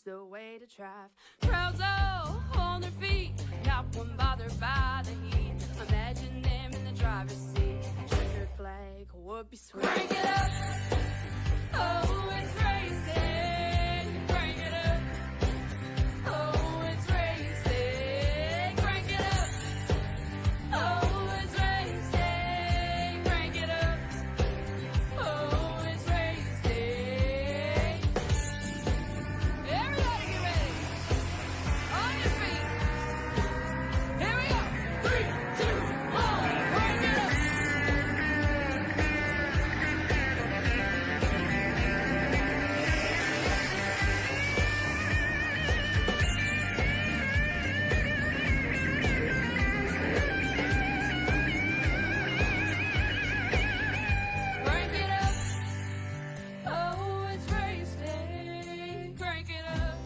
the way to drive. Crowds all on their feet, not one bothered by the heat. Imagine them in the driver's seat. Checkered flag would be sweet. Crank it up, oh, it's racing. Crank it up, oh, it's racing. Crank it up, oh, it's racing. Crank it up, oh, it's racing. Everybody get ready. On your feet. Here we go. 3, 2, 1. Crank it up. Crank it up. Oh, it's race day. Crank it up.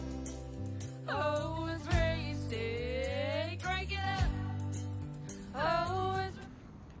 Oh, it's race day. Crank it up. Oh, it's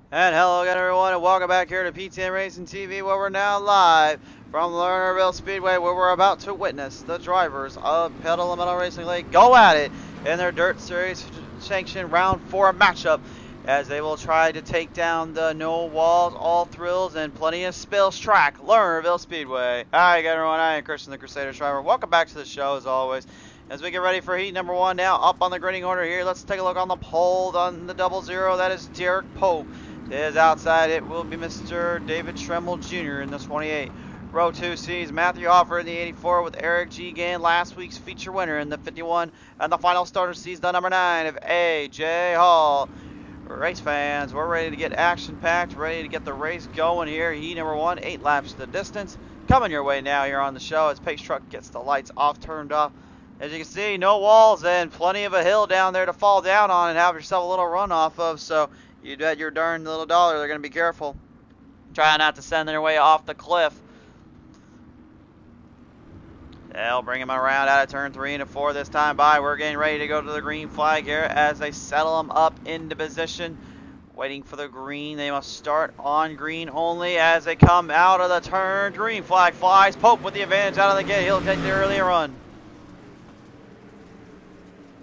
And hello again, everyone, and welcome back here to PTM Racing TV, where we're now live from Lernerville Speedway, where we're about to witness the drivers of Pedal and Metal Racing League go at it in their Dirt Series sanctioned Round 4 matchup, as they will try to take down the no walls, all thrills, and plenty of spills track, Lernerville Speedway. Alright, everyone, I am Christian the Crusader driver. Welcome back to the show, as always. As we get ready for heat number 1 now, up on the grading order here, let's take a look on the pole on the 00. That is Derek Pope. Is outside, it will be Mr. David Tremble Jr. in the 28. Row 2 sees Matthew Hoffer in the 84 with Eric G. Gann, last week's feature winner in the 51. And the final starter sees the number 9 of A.J. Hall. Race fans, we're ready to get action-packed, ready to get the race going here. Heat number 1, 8 laps the distance. Coming your way now here on the show as Pace Truck gets the lights off, turned off. As you can see, no walls and plenty of a hill down there to fall down on and have yourself a little run off of, so you bet your darn little dollar they're going to be careful. Try not to send their way off the cliff. They'll bring him around out of turn 3 and 4 this time by. We're getting ready to go to the green flag here as they settle him up into position. Waiting for the green. They must start on green only as they come out of the turn. Green flag flies. Pope with the advantage out of the gate. He'll take the early run.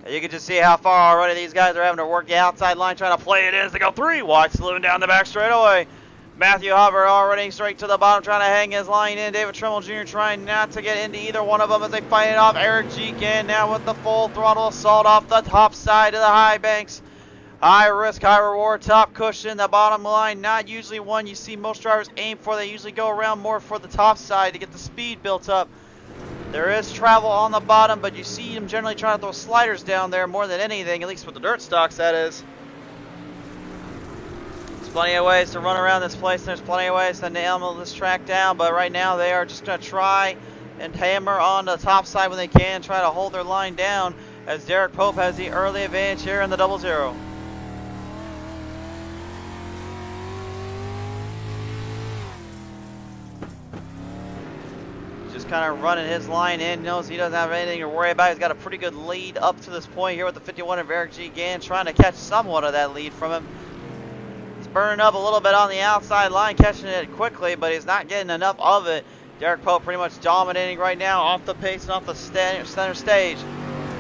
You can just see how far already these guys are having to work the outside line, trying to play it in as they go 3 wide, slowing down the back straightaway. Matthew Hoffer already straight to the bottom, trying to hang his line in. David Tremble Jr. trying not to get into either one of them as they fight it off. Eric G. Gann now with the full throttle assault off the top side of the high banks. High risk, high reward, top cushion, the bottom line. Not usually one you see most drivers aim for. They usually go around more for the top side to get the speed built up. There is travel on the bottom, but you see them generally trying to throw sliders down there more than anything, at least with the dirt stocks, that is. There's plenty of ways to run around this place, and there's plenty of ways to nail this track down, but right now they are just going to try and hammer on the top side when they can, try to hold their line down, as Derek Pope has the early advantage here in the 00. Kind of running his line in, knows he doesn't have anything to worry about. He's got a pretty good lead up to this point here with the 51 of Eric G. Gann, trying to catch somewhat of that lead from him. He's burning up a little bit on the outside line, catching it quickly, but he's not getting enough of it. Derek Pope pretty much dominating right now off the pace and off the center stage.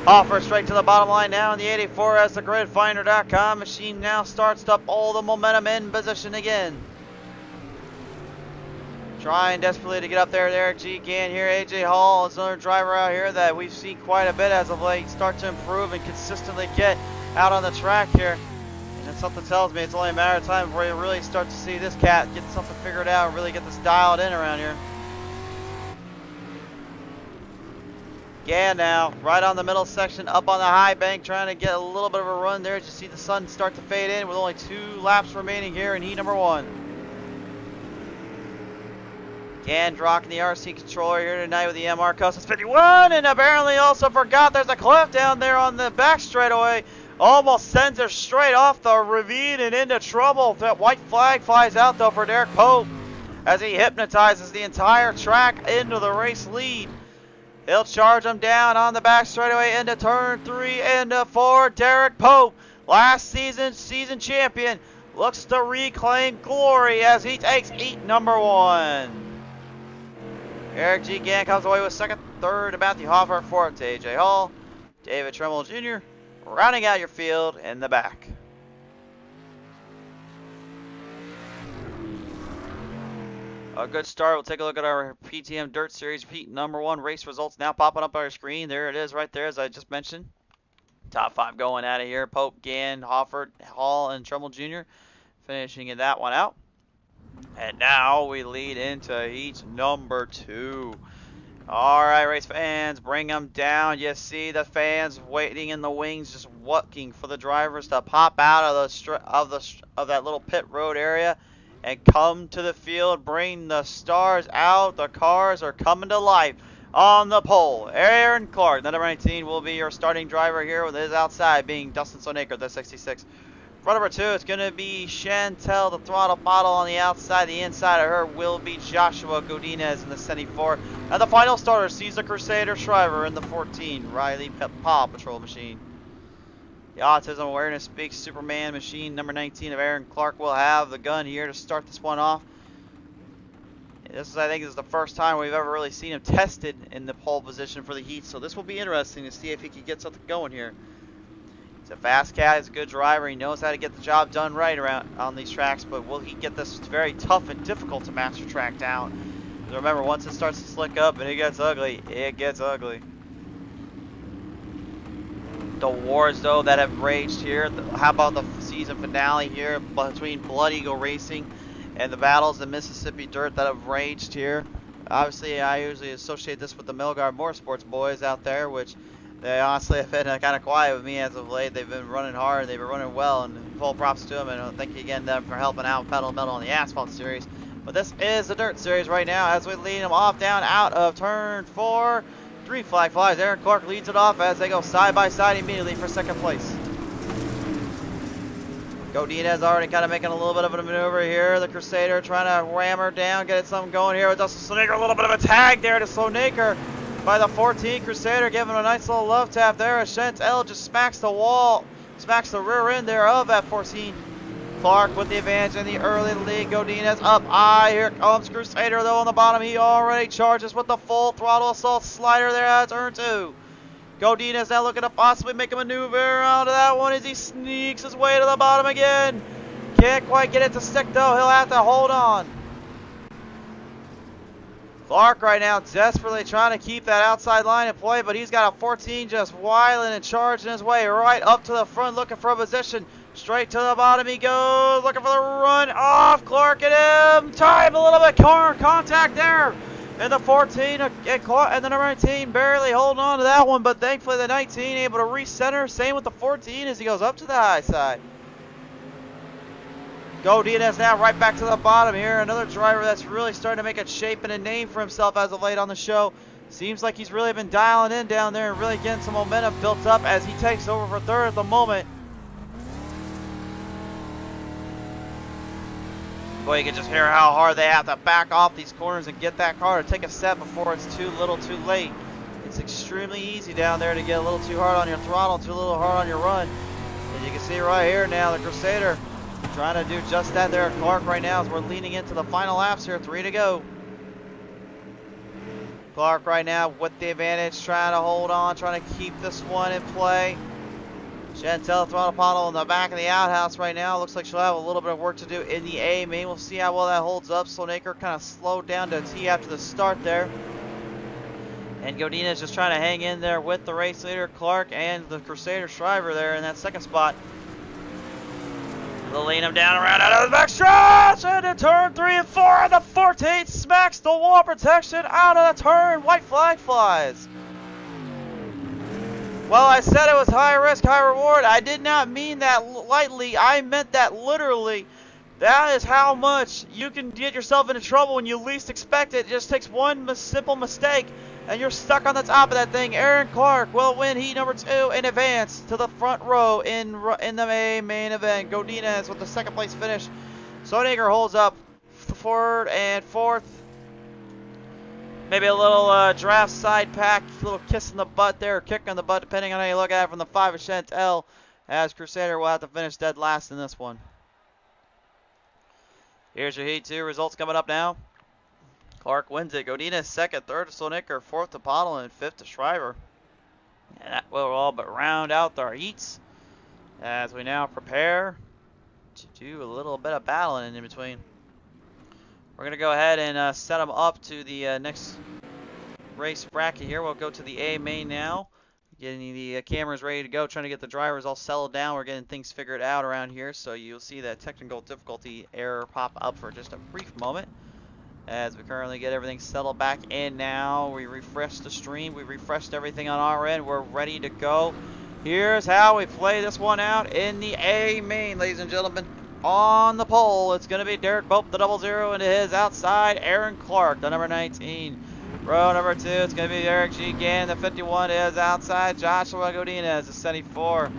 Offer straight to the bottom line now in the 84 as the gridfinder.com machine now starts up all the momentum in position again. Trying desperately to get up there with Eric G. Gann here. A.J. Hall is another driver out here that we've seen quite a bit as of late start to improve and consistently get out on the track here. And something tells me it's only a matter of time before you really start to see this cat get something figured out and really get this dialed in around here. Gann now, right on the middle section, up on the high bank, trying to get a little bit of a run there. As you see the sun start to fade in with only 2 laps remaining here in heat number 1. Gann rocking the RC controller here tonight with the MR Customs 51, and apparently also forgot there's a cliff down there on the back straightaway. Almost sends her straight off the ravine and into trouble. That white flag flies out though for Derek Pope as he hypnotizes the entire track into the race lead. He'll charge him down on the back straightaway into turn 3 into 4. Derek Pope, last season champion, looks to reclaim glory as he takes heat number 1. Eric G. Gann comes away with second. Third, Matthew Hoffer. Fourth, to AJ Hall. David Tremble Jr. rounding out your field in the back. A good start. We'll take a look at our PTM Dirt Series Heat number 1 race results now popping up on our screen. There it is right there, as I just mentioned. Top 5 going out of here. Pope, Gann, Hoffert, Hall, and Trumbull Jr. finishing in that one out. And now we lead into Heat number 2. Alright, race fans, bring them down. You see the fans waiting in the wings, just looking for the drivers to pop out of that little pit road area and come to the field, bring the stars out. The cars are coming to life on the pole. Aaron Clark, the number 19, will be your starting driver here, with his outside being Dustin Sonaker, the 66. Front number 2, it's going to be Chantel, the throttle model on the outside. The inside of her will be Joshua Godinez in the 74. And the final starter sees the Crusader Shriver in the 14, Riley Paw Patrol Machine. The Autism Awareness Speaks Superman Machine, number 19 of Aaron Clark, will have the gun here to start this one off. This is, I think, is the first time we've ever really seen him tested in the pole position for the Heat, so this will be interesting to see if he can get something going here. He's a fast cat, he's a good driver, he knows how to get the job done right around on these tracks, but will he get this very tough and difficult to master track down? Remember, once it starts to slick up and it gets ugly, it gets ugly. The wars, though, that have raged here. How about the season finale here between Blood Eagle Racing and the battles in Mississippi Dirt that have raged here? Obviously, I usually associate this with the Milgard Motorsports boys out there, which they honestly have been kind of quiet with me as of late. They've been running hard, they've been running well, and full props to them. And thank you again them for helping out Pedal Metal on the Asphalt Series. But this is the Dirt Series right now as we lead them off down out of turn 4. 3 flag flies. Aaron Clark leads it off as they go side by side immediately for second place. Godinez already kind of making a little bit of a maneuver here. The Crusader trying to ram her down, get something going here with Dustin Sonaker. A little bit of a tag there to Sonaker by the 14 Crusader, giving a nice little love tap there as Chantel just smacks the wall, smacks the rear end there of that 14. Clark with the advantage in the early lead. Godinez up high. Here comes Crusader though on the bottom. He already charges with the full throttle assault slider there at turn 2. Godinez now looking to possibly make a maneuver out of that one as he sneaks his way to the bottom again. Can't quite get it to stick though. He'll have to hold on. Clark right now desperately trying to keep that outside line in play, but he's got a 14 just wiling and charging his way right up to the front looking for a position. Straight to the bottom he goes, looking for the run off. Clark and him. Time a little bit car contact there. And the 14 and the number 19 barely holding on to that one, but thankfully the 19 able to recenter. Same with the 14 as he goes up to the high side. Godinez now right back to the bottom here. Another driver that's really starting to make a shape and a name for himself as of late on the show. Seems like he's really been dialing in down there and really getting some momentum built up as he takes over for third at the moment. Boy, you can just hear how hard they have to back off these corners and get that car to take a step before it's too little too late. It's extremely easy down there to get a little too hard on your throttle, too little hard on your run. And you can see right here now the Crusader trying to do just that there. Clark right now as we're leaning into the final laps here, 3 to go. Clark right now with the advantage, trying to hold on, trying to keep this one in play. Chantel throttle model in the back of the outhouse right now. Looks like she'll have a little bit of work to do in the A main. We'll see how well that holds up. Sonaker kind of slowed down to a T after the start there. And Godinez just trying to hang in there with the race leader, Clark, and the Crusader Shriver there in that second spot. They'll lean him down around out of the back stretch. And in turn 3 and 4, the 14 smacks the wall protection out of the turn. White flag flies. Well, I said it was high risk, high reward. I did not mean that lightly. I meant that literally. That is how much you can get yourself into trouble when you least expect it. It just takes one simple mistake, and you're stuck on the top of that thing. Aaron Clark will win heat number 2 and advance to the front row in the main event. Godinez with the second place finish. Sonaker holds up third and fourth. Maybe a little draft side pack, a little kiss in the butt there, or kick on the butt, depending on how you look at it from the 5 of Chantel, as Crusader will have to finish dead last in this one. Here's your Heat 2 results coming up now. Clark wins it. Godinez second, third to Solnicker, fourth to Pottle, and fifth to Shriver. And that will all but round out our heats as we now prepare to do a little bit of battling in between. We're going to go ahead and set them up to the next race bracket here. We'll go to the A main now. Getting the cameras ready to go, trying to get the drivers all settled down. We're getting things figured out around here, so you'll see that technical difficulty error pop up for just a brief moment as we currently get everything settled back in now. We refreshed the stream. We refreshed everything on our end. We're ready to go. Here's how we play this one out in the A main, ladies and gentlemen. On the pole, it's going to be Derek Pope, the 00, and his outside, Aaron Clark, the number 19. Row number 2, it's going to be Eric G. Gann, the 51, is outside, Joshua Godinez, the 74.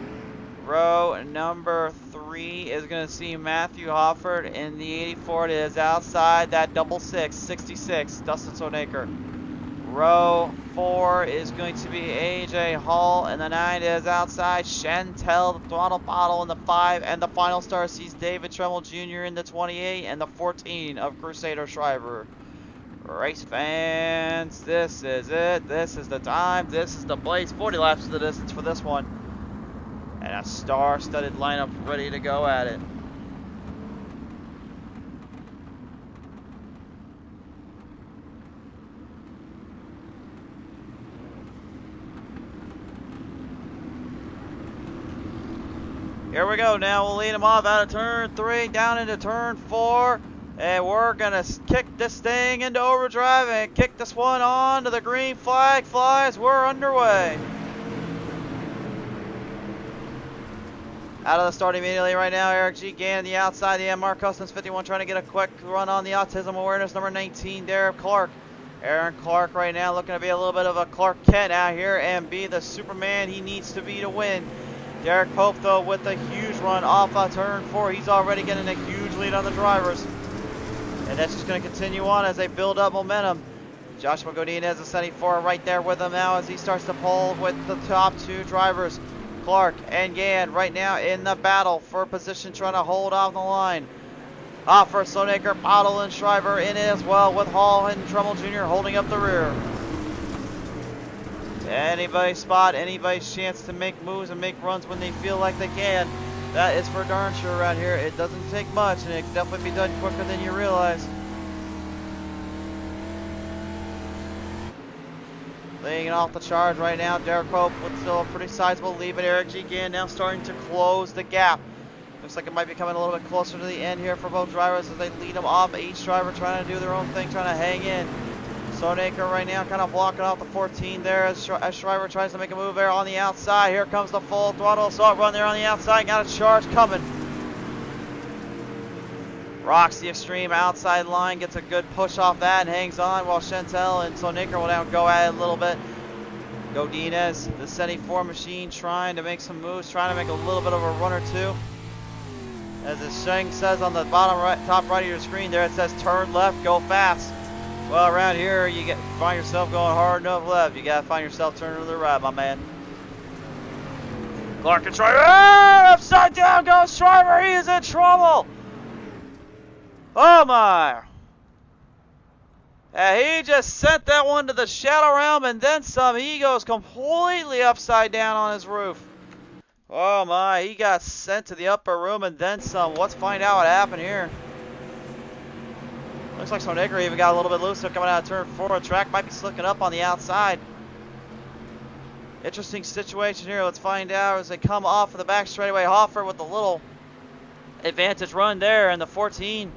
Row number 3 is going to see Matthew Hofford in the 84, it is outside, that double 6, 66, Dustin Sonaker. Row 4 is going to be AJ Hall, and the 9 is outside, Chantel, the throttle bottle in the 5, and the final star sees David Tremmel Jr. in the 28, and the 14 of Crusader Shriver. Race fans, this is it. This is the time. This is the place. 40 laps of the distance for this one. And a star-studded lineup ready to go at it. Here we go. Now we'll lead them off out of turn 3, down into turn 4. And we're going to kick this thing into overdrive and kick this one on to the green flag flies. We're underway. Out of the start immediately right now, Eric G. Gann, the outside, the MR Customs 51, trying to get a quick run on the autism awareness, number 19, Derek Clark. Aaron Clark right now looking to be a little bit of a Clark Kent out here and be the Superman he needs to be to win. Derek Pope, though, with a huge run off of turn 4. He's already getting a huge lead on the drivers. And that's just going to continue on as they build up momentum. Joshua Godinez, the 74, right there with him now as he starts to pull with the top 2 drivers. Clark and Gann right now in the battle for position, trying to hold off the line. For Sonaker, Bottle, and Shriver in it as well, with Hall and Tremmel Jr. holding up the rear. Anybody's spot, anybody's chance to make moves and make runs when they feel like they can. That is for darn sure around here. It doesn't take much, and it can definitely be done quicker than you realize. Laying off the charge right now, Derek Pope with still a pretty sizable lead, but Eric G. Gann now starting to close the gap. Looks like it might be coming a little bit closer to the end here for both drivers as they lead them off. Each driver trying to do their own thing, trying to hang in. Sonaker right now kind of blocking off the 14 there as Shriver tries to make a move there on the outside. Here comes the full throttle assault run there on the outside. Got a charge coming. Rocks the extreme outside line, gets a good push off that and hangs on while Chantel and Sonaker will now go at it a little bit. Godinez, the 74 machine, trying to make some moves, trying to make a little bit of a run or two. As the thing says on the bottom right, top right of your screen there, it says turn left, go fast. Well, around here, you find yourself going hard enough left. You got to find yourself turning to the right, my man. Clark and Shriver. Upside down goes Shriver. He is in trouble. Oh, my. He just sent that one to the shadow realm and then some. He goes completely upside down on his roof. Oh, my. He got sent to the upper room and then some. Let's find out what happened here. Looks like Sonaker even got a little bit looser coming out of turn 4. The track might be slicking up on the outside. Interesting situation here. Let's find out as they come off of the back straightaway. Hoffer with a little advantage run there, and the 14.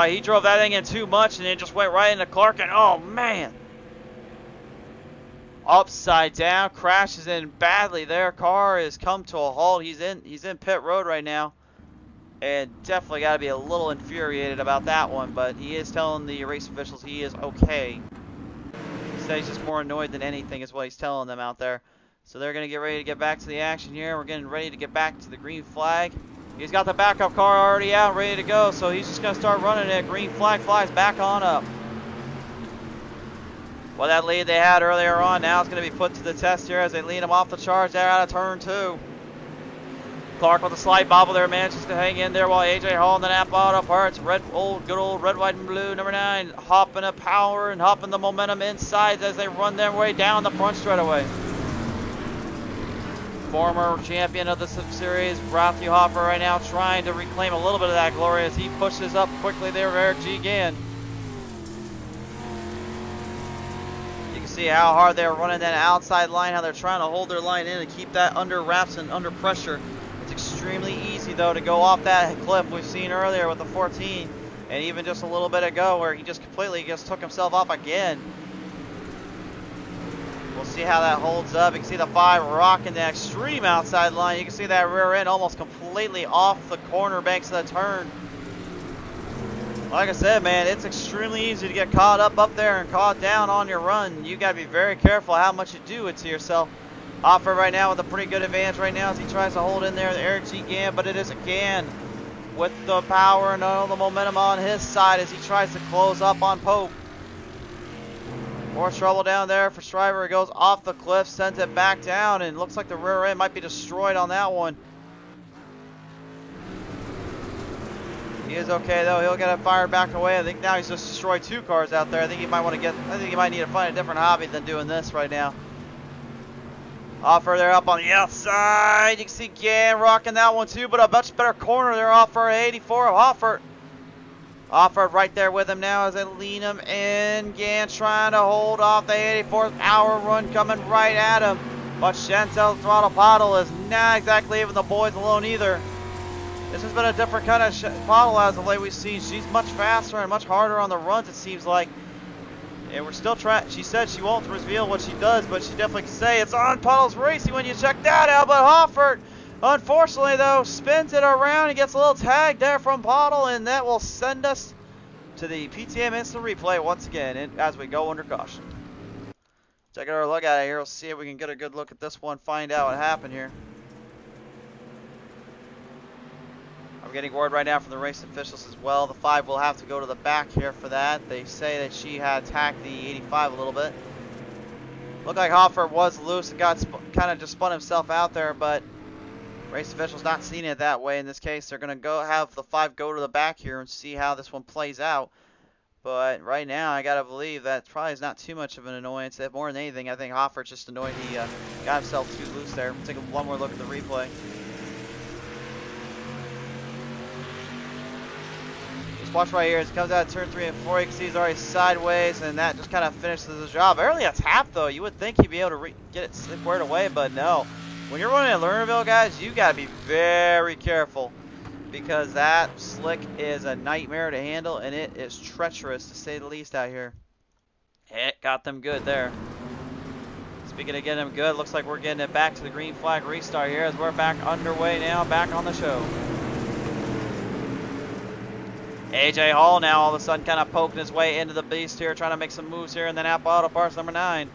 He drove that thing in too much, and it just went right into Clark. And oh man, upside down, crashes in badly. Their car has come to a halt. He's in pit road right now. And definitely got to be a little infuriated about that one, but he is telling the race officials he is okay. He said he's just more annoyed than anything is what he's telling them out there. So they're going to get ready to get back to the action here. We're getting ready to get back to the green flag. He's got the backup car already out, ready to go, so he's just going to start running it. Green flag flies back on up. Well, that lead they had earlier on now is going to be put to the test here as they lead him off the charge there out of turn 2. Clark with a slight bobble there, manages to hang in there while AJ Hall in the Napa Auto Parts. Good old red, white, and blue, number 9, hopping the power and hopping the momentum inside as they run their way down the front straightaway. Former champion of the series, Matthew Hoffer, right now trying to reclaim a little bit of that glory as he pushes up quickly there, Eric G. Gann. You can see how hard they're running that outside line, how they're trying to hold their line in and keep that under wraps and under pressure. It's extremely easy, though, to go off that clip we've seen earlier with the 14, and even just a little bit ago where he just completely just took himself off again. We'll see how that holds up. You can see the 5 rocking the extreme outside line. You can see that rear end almost completely off the corner banks of the turn. Like I said, man, it's extremely easy to get caught up there and caught down on your run. You got to be very careful how much you do it to yourself. Hoffer right now with a pretty good advantage right now as he tries to hold in there with Eric G. Gann, but it is a Gann with the power and all the momentum on his side as he tries to close up on Pope. More trouble down there for Shriver. He goes off the cliff, sends it back down, and looks like the rear end might be destroyed on that one. He is okay though. He'll get it fired back away. I think now he's just destroyed 2 cars out there. I think he might need to find a different hobby than doing this right now. Hoffer there up on the outside. You can see Gann rocking that one too, but a much better corner there off for 84 of Hoffer. Hoffer right there with him now as they lean him in. Gann trying to hold off the 84th hour run coming right at him. But Chantel Throttle Pottle is not exactly leaving the boys alone either. This has been a different kind of Pottle as of late we've seen. She's much faster and much harder on the runs, it seems like. And we're still trying. She said she won't reveal what she does, but she definitely can say it's on Pottle's Racing when you check that out. But Hoffer, unfortunately, though, spins it around and gets a little tag there from Pottle, and that will send us to the PTM instant replay once again as we go under caution. Taking our look at it here, we'll see if we can get a good look at this one, find out what happened here. I'm getting word right now from the race officials as well. The 5 will have to go to the back here for that. They say that she had attacked the 85 a little bit. Looked like Hoffer was loose and got kind of just spun himself out there, but race officials not seeing it that way in this case. They're going to go have the 5 go to the back here and see how this one plays out. But right now, I got to believe that probably is not too much of an annoyance. If more than anything, I think Hoffer's just annoyed he got himself too loose there. We'll take one more look at the replay. Just watch right here as he comes out of turn 3 and 4. You can see he's already sideways, and that just kind of finishes the job. Early a tap, though. You would think he'd be able to get it squared away, but no. When you're running at Lernerville, guys, you got to be very careful because that slick is a nightmare to handle, and it is treacherous to say the least out here. It got them good there. Speaking of getting them good, looks like we're getting it back to the green flag restart here as we're back underway now, back on the show. AJ Hall now all of a sudden kind of poking his way into the beast here, trying to make some moves here in the Napa Auto Parts number 9.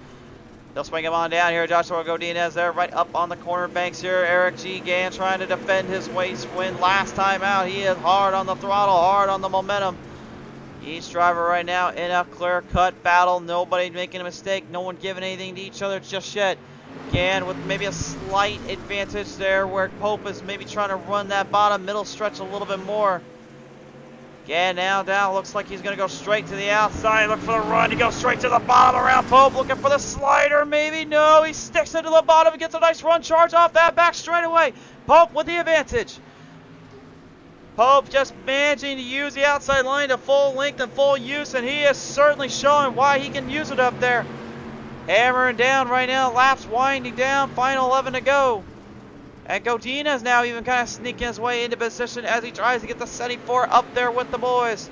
They'll swing him on down here. Joshua Godinez there right up on the corner banks here. Eric G. Gann trying to defend his waist win last time out. He is hard on the throttle, hard on the momentum. Each driver right now in a clear-cut battle. Nobody making a mistake. No one giving anything to each other just yet. Gann with maybe a slight advantage there where Pope is maybe trying to run that bottom middle stretch a little bit more. Gann now down, looks like he's going to go straight to the outside, look for the run, he goes straight to the bottom around Pope, looking for the slider, maybe, no, he sticks into the bottom and gets a nice run charge off that back straightaway. Pope with the advantage. Pope just managing to use the outside line to full length and full use, and he is certainly showing why he can use it up there. Hammering down right now, laps winding down, final 11 to go. And Godinez is now even kind of sneaking his way into position as he tries to get the 74 up there with the boys.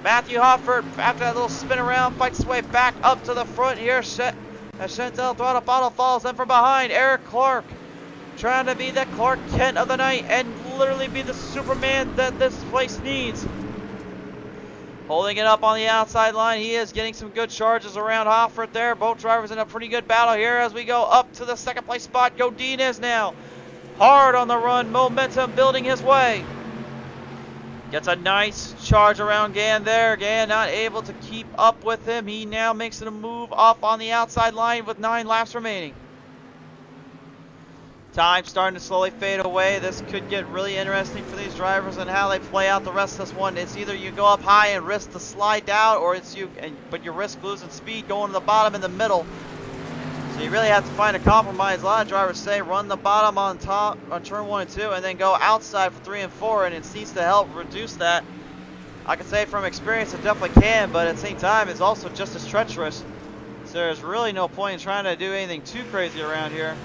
Matthew Hoffer, after that little spin around, fights his way back up to the front here. As Chantel Throttle Bottle falls in from behind. Eric Clark trying to be the Clark Kent of the night and literally be the Superman that this place needs. Holding it up on the outside line. He is getting some good charges around Hoffert there. Both drivers in a pretty good battle here as we go up to the second place spot. Godinez now. Hard on the run, momentum building his way. Gets a nice charge around Gann there. Gann not able to keep up with him. He now makes it a move off on the outside line with 9 laps remaining. Time starting to slowly fade away. This could get really interesting for these drivers and how they play out the rest of this one. It's either you go up high and risk the slide down, or it's but you risk losing speed going to the bottom in the middle. So you really have to find a compromise. A lot of drivers say run the bottom on top on turn 1 and 2, and then go outside for 3 and 4, and it needs to help reduce that. I can say from experience it definitely can, but at the same time it's also just as treacherous. So there's really no point in trying to do anything too crazy around here.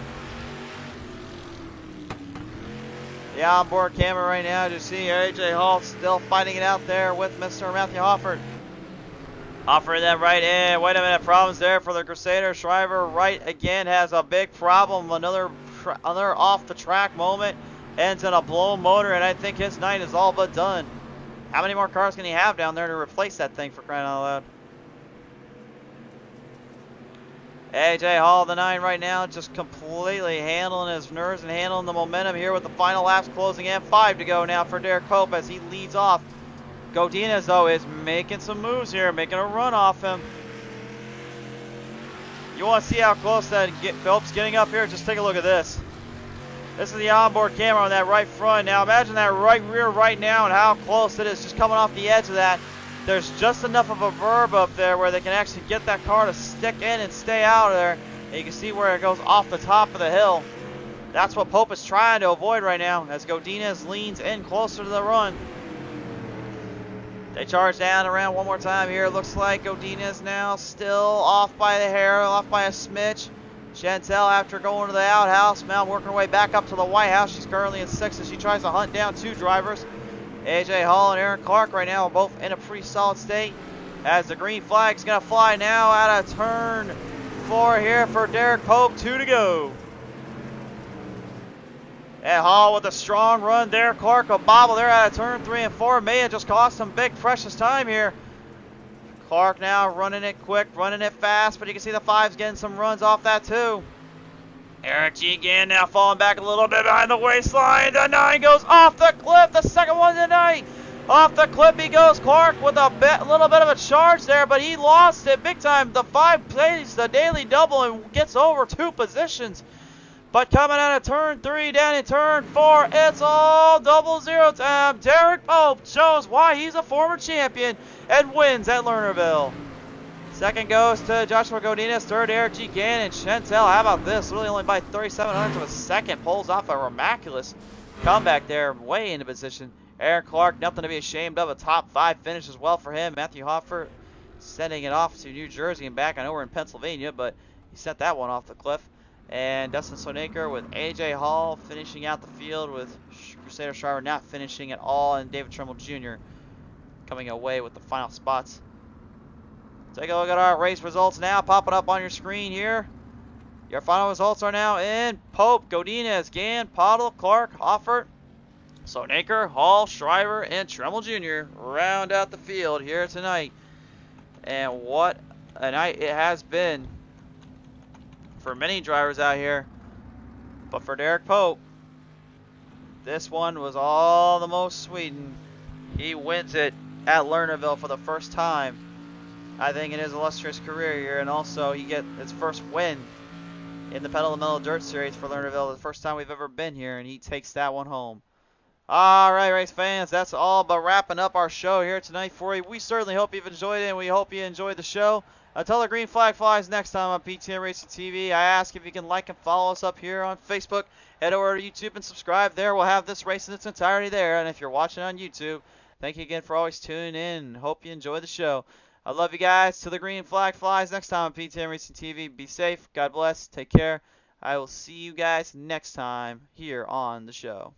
The onboard camera right now, you see AJ Hall still fighting it out there with Mr. Matthew Hoffert. Offering them right in. Wait a minute, problems there for the Crusader. Shriver right again has a big problem. Another off the track moment. Ends in a blown motor, and I think his night is all but done. How many more cars can he have down there to replace that thing, for crying out loud? AJ Hall, the 9 right now, just completely handling his nerves and handling the momentum here with the final laps closing in. 5 to go now for Derek Pope as he leads off. Godinez, though, is making some moves here, making a run off him. You want to see how close that Phelps getting up here? Just take a look at this. This is the onboard camera on that right front. Now imagine that right rear right now and how close it is just coming off the edge of that. There's just enough of a verb up there where they can actually get that car to stick in and stay out of there. And you can see where it goes off the top of the hill. That's what Pope is trying to avoid right now as Godinez leans in closer to the run. They charge down around one more time here. Looks like Godinez now still off by the hair, off by a smidge. Chantel, after going to the outhouse, now working her way back up to the White House. She's currently in 6th as she tries to hunt down 2 drivers. AJ Hall and Aaron Clark right now are both in a pretty solid state. As the green flag's going to fly now out of turn 4 here for Derek Pope. 2 to go. And Hall with a strong run there. Clark a bobble there out of turn 3 and 4. May have just cost some big precious time here. Clark now running it quick, running it fast, but you can see the 5's getting some runs off that too. Eric G again now falling back a little bit behind the waistline. The 9 goes off the cliff. The second one tonight. Off the cliff he goes. Clark with a little bit of a charge there, but he lost it big time. The 5 plays the daily double and gets over 2 positions. But coming out of turn 3, down in turn 4, it's all 0-0 time. Derek Pope shows why he's a former champion and wins at Lernerville. Second goes to Joshua Godinez. Third, Eric G. Gannon. Chantel, how about this? Really only by 3/700ths of a second. Pulls off a miraculous comeback there. Way into position. Aaron Clark, nothing to be ashamed of. A top 5 finish as well for him. Matthew Hoffer sending it off to New Jersey and back. I know we're in Pennsylvania, but he sent that one off the cliff. And Dustin Sonaker with AJ Hall finishing out the field with Crusader Shriver not finishing at all. And David Trumbull Jr. coming away with the final spots. Take a look at our race results now, popping up on your screen here. Your final results are now in. Pope, Godinez, Gann, Pottle, Clark, Hoffert, Sonaker, Hall, Shriver, and Trumbull Jr. round out the field here tonight. And what a night it has been for many drivers out here. But for Derek Pope, this one was all the most sweet. He wins it at Lernerville for the first time, I think, in his illustrious career here, and also he gets his first win in the Pedal to the Metal Dirt Series for Lernerville, the first time we've ever been here, and he takes that one home. Alright, race fans, that's all but wrapping up our show here tonight for you. We certainly hope you've enjoyed it, and we hope you enjoyed the show. Until the green flag flies next time on PTM Racing TV, I ask if you can like and follow us up here on Facebook. Head over to YouTube and subscribe there. We'll have this race in its entirety there, and if you're watching on YouTube, thank you again for always tuning in. Hope you enjoy the show. I love you guys. Till the green flag flies next time on PTM Racing TV. Be safe. God bless. Take care. I will see you guys next time here on the show.